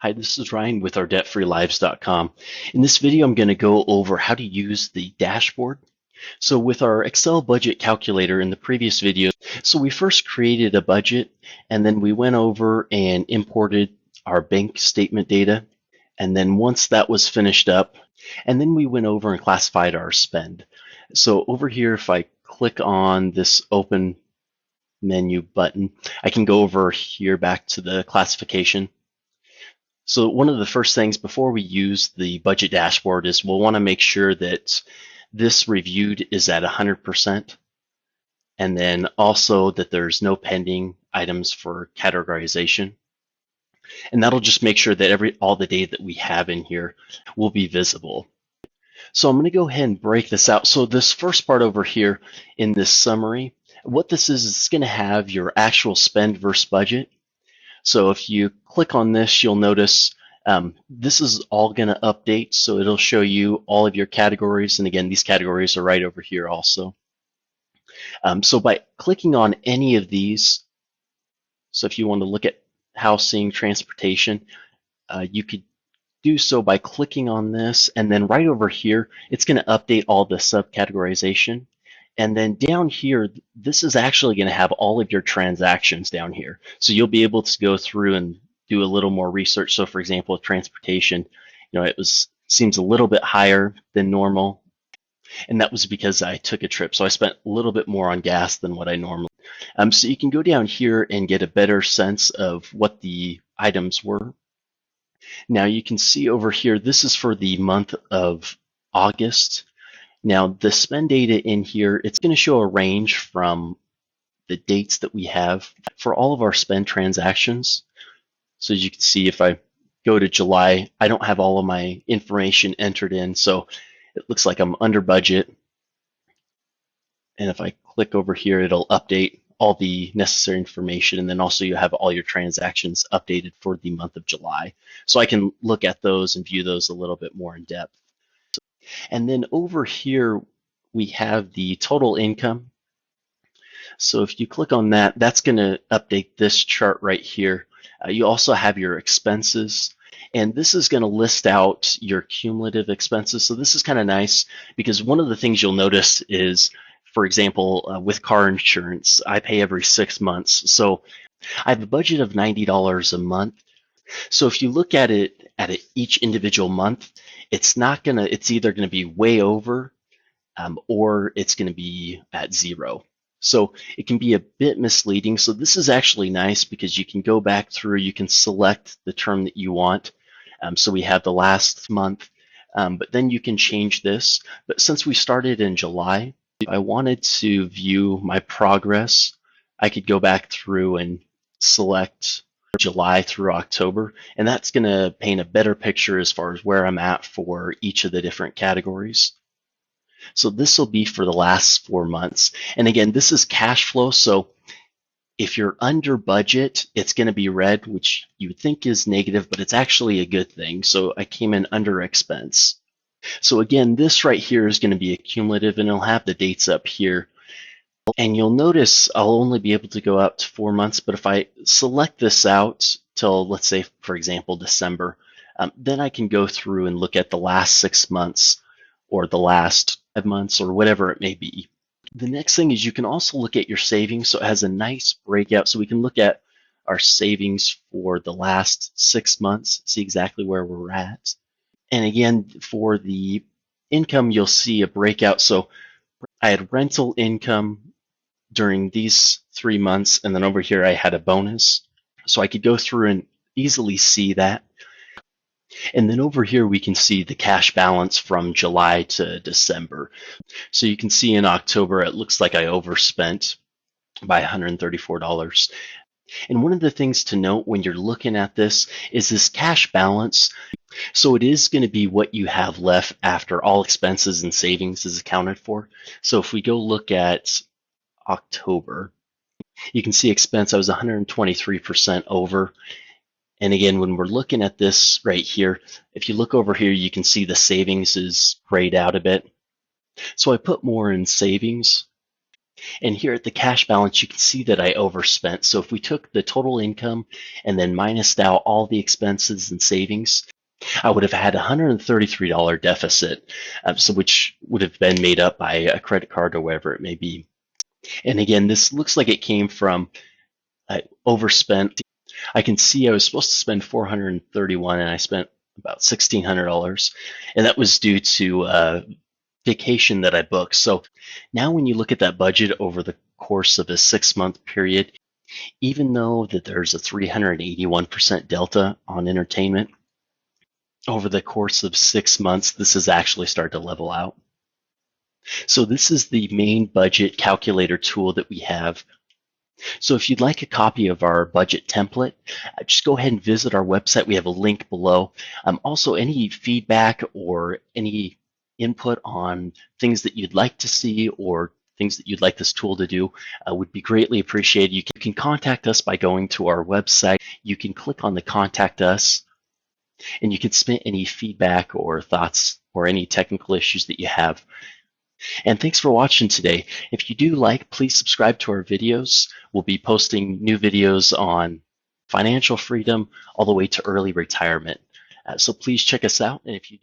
Hi, this is Ryan with our debtfreelives.com. In this video, I'm going to go over how to use the dashboard. So with our Excel budget calculator in the previous video, so we first created a budget and then we went over and imported our bank statement data. And then once that was finished up, and then we went over and classified our spend. So over here, if I click on this open menu button, I can go over here back to the classification. So one of the first things before we use the budget dashboard is we'll want to make sure that this reviewed is at 100%, and then also that there's no pending items for categorization. And that'll just make sure that all the data that we have in here will be visible. So I'm going to go ahead and break this out. So this first part over here in this summary, what this is it's going to have your actual spend versus budget. So if you click on this, you'll notice this is all going to update. So it'll show you all of your categories. And again, these categories are right over here also. So by clicking on any of these, so if you want to look at housing, transportation, you could do so by clicking on this. And then right over here, it's going to update all the subcategorization. And then down here, this is actually going to have all of your transactions down here. So you'll be able to go through and do a little more research. So for example, transportation, it seems a little bit higher than normal. And that was because I took a trip. So I spent a little bit more on gas than what I normally. So you can go down here and get a better sense of what the items were. Now you can see over here, this is for the month of August. Now the spend data in here, it's going to show a range from the dates that we have for all of our spend transactions. So as you can see, if I go to July, I don't have all of my information entered in. So it looks like I'm under budget. And if I click over here, it'll update all the necessary information. And then also you have all your transactions updated for the month of July. So I can look at those and view those a little bit more in depth. And then over here, we have the total income. So if you click on that, that's going to update this chart right here. You also have your expenses, and this is going to list out your cumulative expenses. So this is kind of nice because one of the things you'll notice is, for example, with car insurance, I pay every 6 months. So I have a budget of $90 a month. So if you look at it each individual month, it's either going to be way over or it's going to be at zero. So it can be a bit misleading. So this is actually nice because you can go back through, you can select the term that you want. So we have the last month, but then you can change this. But since we started in July, if I wanted to view my progress, I could go back through and select July through October, and that's going to paint a better picture as far as where I'm at for each of the different categories. So this will be for the last 4 months. And again, this is cash flow. So if you're under budget, it's going to be red, which you would think is negative, but it's actually a good thing. So I came in under expense. So again, this right here is going to be a cumulative, and it'll have the dates up here. And you'll notice I'll only be able to go out to 4 months, but if I select this out till, let's say, for example, December, then I can go through and look at the last 6 months or the last 5 months or whatever it may be. The next thing is you can also look at your savings. So it has a nice breakout. So we can look at our savings for the last 6 months, see exactly where we're at. And again, for the income, you'll see a breakout. So I had rental income during these 3 months, and then over here I had a bonus. So I could go through and easily see that. And then over here we can see the cash balance from July to December. So you can see in October it looks like I overspent by $134. And one of the things to note when you're looking at this is this cash balance. So it is going to be what you have left after all expenses and savings is accounted for. So if we go look at October, you can see expense, I was 123% over. And again, when we're looking at this right here, if you look over here, you can see the savings is grayed out a bit. So I put more in savings. And here at the cash balance, you can see that I overspent. So if we took the total income and then minused out all the expenses and savings, I would have had a $133 deficit, so which would have been made up by a credit card or whatever it may be. And again, this looks like it came from overspent. I can see I was supposed to spend 431 and I spent about $1,600, and that was due to vacation that I booked. So now when you look at that budget over the course of a 6-month period, even though that there's a 381% delta on entertainment, over the course of 6 months, this has actually started to level out. So this is the main budget calculator tool that we have. So if you'd like a copy of our budget template, just go ahead and visit our website. We have a link below. Also, any feedback or any input on things that you'd like to see or things that you'd like this tool to do would be greatly appreciated. You can contact us by going to our website. You can click on the Contact Us, and you can submit any feedback or thoughts or any technical issues that you have. And thanks for watching today. If you do like, please subscribe to our videos. We'll be posting new videos on financial freedom all the way to early retirement. So please check us out. And if you